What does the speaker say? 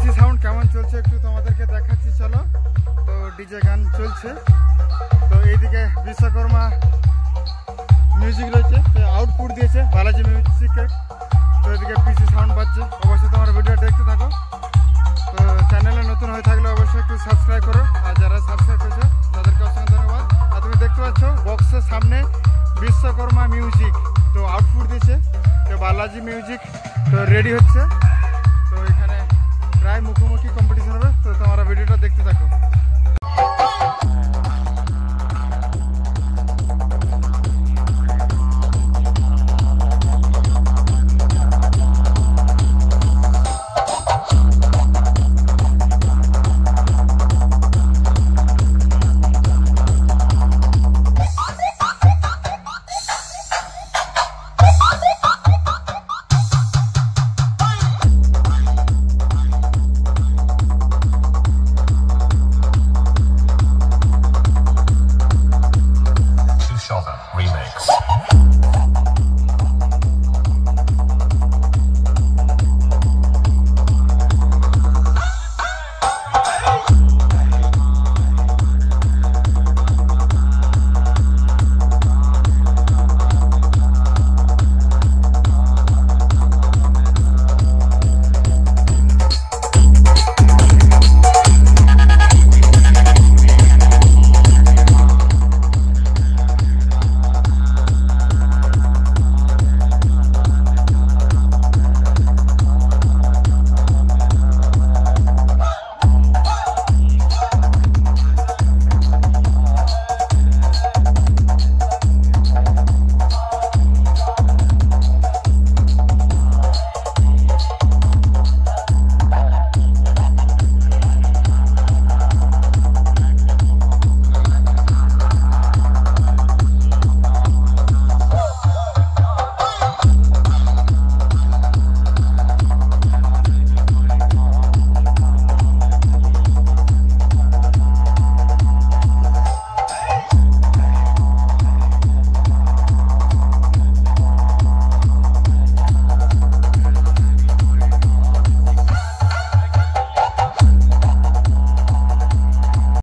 পিসি sound কেমন চলছে একটু তোমাদেরকে দেখাচ্ছি, চলো। তো ডিজে গান চলছে, তো এইদিকে বিশ্বকর্মা মিউজিক রয়েছে, আউটপুট দিয়েছে বালাজি মিউজিকের। তো এদিকে পিসি সাউন্ড বাজছে, অবশ্যই তোমার ভিডিও দেখতে থাকো। তো চ্যানেলে নতুন হয়ে থাকলে অবশ্যই একটু সাবস্ক্রাইব করো, আর যারা সাবস্ক্রাইব করেছে তাদেরকে অসংখ্য ধন্যবাদ। আর তুমি দেখতে পাচ্ছ বক্সের সামনে বিশ্বকর্মা মিউজিক, তো আউটপুট দিয়েছে, তো বালাজি মিউজিক তো রেডি হচ্ছে।